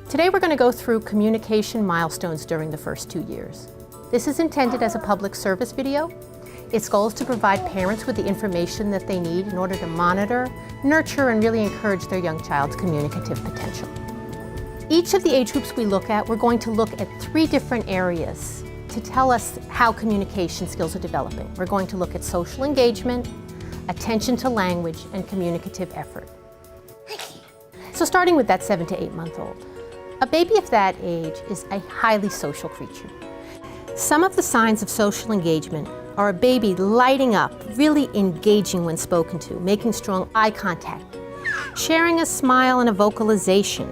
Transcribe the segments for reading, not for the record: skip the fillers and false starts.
Today we're going to go through communication milestones during the first 2 years. This is intended as a public service video. Its goal is to provide parents with the information that they need in order to monitor, nurture, and really encourage their young child's communicative potential. Each of the age groups we look at, we're going to look at 3 different areas to tell us how communication skills are developing. We're going to look at social engagement, attention to language, and communicative effort. So starting with that 7 to 8 month old. A baby of that age is a highly social creature. Some of the signs of social engagement are a baby lighting up, really engaging when spoken to, making strong eye contact, sharing a smile and a vocalization.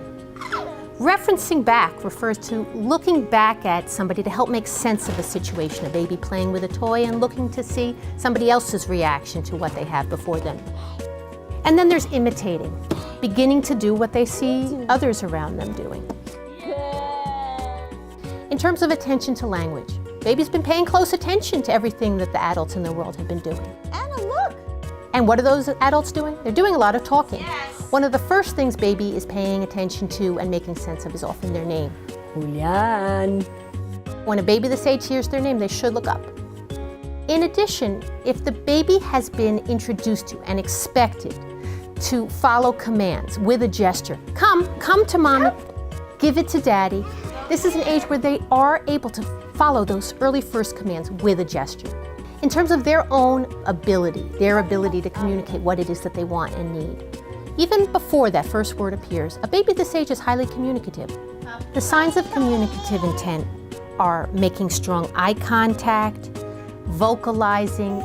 Referencing back refers to looking back at somebody to help make sense of a situation, a baby playing with a toy and looking to see somebody else's reaction to what they have before them. And then there's imitating, beginning to do what they see others around them doing. In terms of attention to language, baby's been paying close attention to everything that the adults in the world have been doing. Anna, look! And what are those adults doing? They're doing a lot of talking. Yes. One of the first things baby is paying attention to and making sense of is often their name. Julian. When a baby this age hears their name, they should look up. In addition, if the baby has been introduced to and expected to follow commands with a gesture, come to mommy, give it to daddy. This is an age where they are able to follow those early first commands with a gesture. In terms of their own ability, their ability to communicate what it is that they want and need. Even before that first word appears, a baby this age is highly communicative. The signs of communicative intent are making strong eye contact, vocalizing,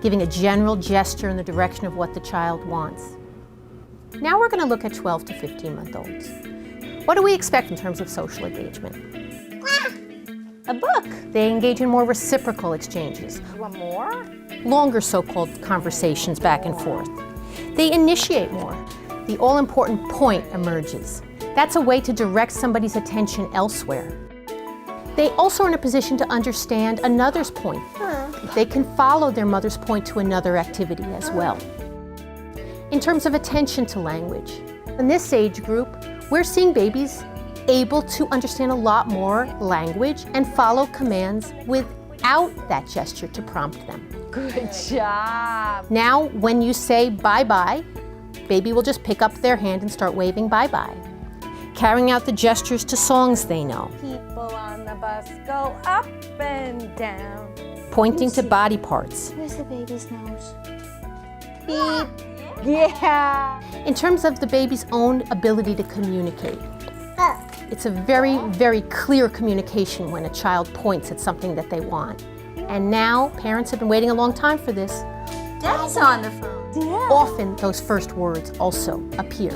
giving a general gesture in the direction of what the child wants. Now we're going to look at 12 to 15 month olds. What do we expect in terms of social engagement? A book. They engage in more reciprocal exchanges. Want more? Longer so-called conversations back and forth. They initiate more. The all-important point emerges. That's a way to direct somebody's attention elsewhere. They also are in a position to understand another's point. They can follow their mother's point to another activity as well. In terms of attention to language, in this age group, we're seeing babies able to understand a lot more language and follow commands without that gesture to prompt them. Good job. Now, when you say bye-bye, baby will just pick up their hand and start waving bye-bye, carrying out the gestures to songs they know. People on the bus go up and down. Pointing to body parts. Where's the baby's nose? Beep. Yeah. In terms of the baby's own ability to communicate, it's a very, very clear communication when a child points at something that they want. And now, parents have been waiting a long time for this. Daddy's on the phone. Yeah. Often, those first words also appear.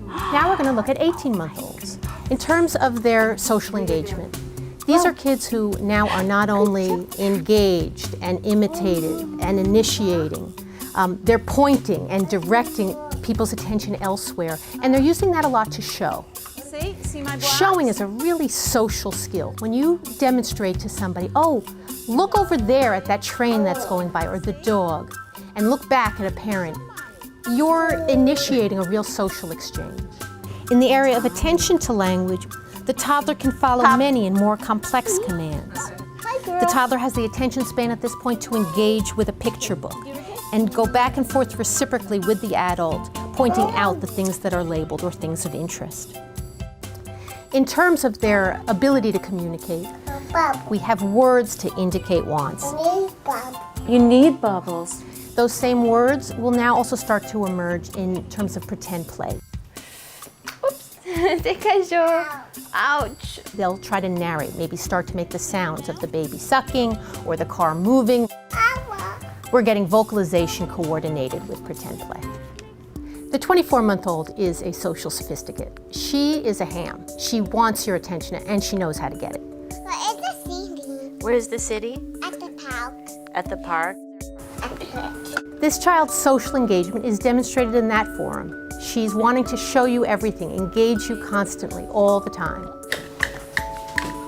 Now we're going to look at 18-month-olds. In terms of their social engagement, these are kids who now are not only engaged and imitated and initiating, they're pointing and directing people's attention elsewhere, and they're using that a lot to show. See my blouse? Showing is a really social skill. When you demonstrate to somebody, oh, look over there at that train that's going by, or the dog, and look back at a parent, you're initiating a real social exchange. In the area of attention to language, the toddler can follow many and more complex commands. The toddler has the attention span at this point to engage with a picture book and go back and forth reciprocally with the adult, pointing out the things that are labeled or things of interest. In terms of their ability to communicate, we have words to indicate wants. You need bubbles. Those same words will now also start to emerge in terms of pretend play. Oops, ouch. They'll try to narrate, maybe start to make the sounds of the baby sucking or the car moving. We're getting vocalization coordinated with pretend play. The 24-month-old is a social sophisticate. She is a ham. She wants your attention and she knows how to get it. Where is the city? Where's the city? At the park. At the park. This child's social engagement is demonstrated in that forum. She's wanting to show you everything, engage you constantly, all the time.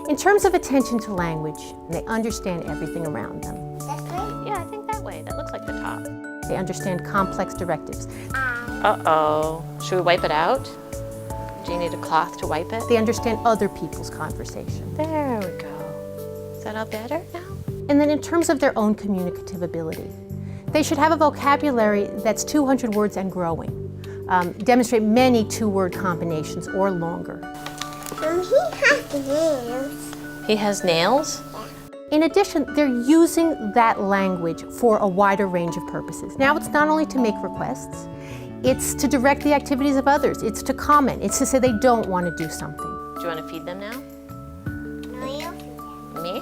In terms of attention to language, they understand everything around them. This way? Yeah, I think that way. That looks like the top. They understand complex directives. Uh-oh. Should we wipe it out? Do you need a cloth to wipe it? They understand other people's conversation. There we go. Is that all better now? And then in terms of their own communicative ability, they should have a vocabulary that's 200 words and growing. Demonstrate many two-word combinations or longer. He has nails. He has nails? In addition, they're using that language for a wider range of purposes. Now it's not only to make requests, it's to direct the activities of others, it's to comment, it's to say they don't want to do something. Do you want to feed them now? No, you feed Me?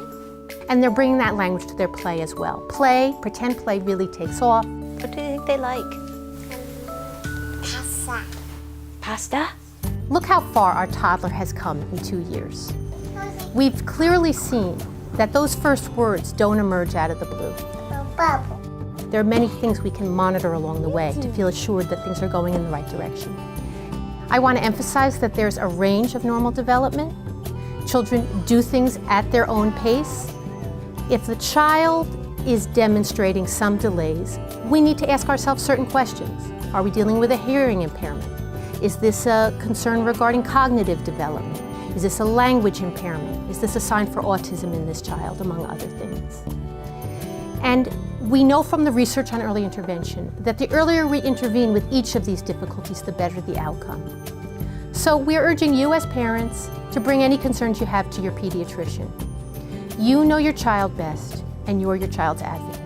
And they're bringing that language to their play as well. Play, pretend play really takes off. What do you think they like? Pasta. Pasta? Look how far our toddler has come in 2 years. We've clearly seen that those first words don't emerge out of the blue. Bubble. There are many things we can monitor along the way to feel assured that things are going in the right direction. I want to emphasize that there's a range of normal development. Children do things at their own pace. If the child is demonstrating some delays, we need to ask ourselves certain questions. Are we dealing with a hearing impairment? Is this a concern regarding cognitive development? Is this a language impairment? Is this a sign for autism in this child, among other things? And we know from the research on early intervention that the earlier we intervene with each of these difficulties, the better the outcome. So we're urging you as parents to bring any concerns you have to your pediatrician. You know your child best, and you're your child's advocate.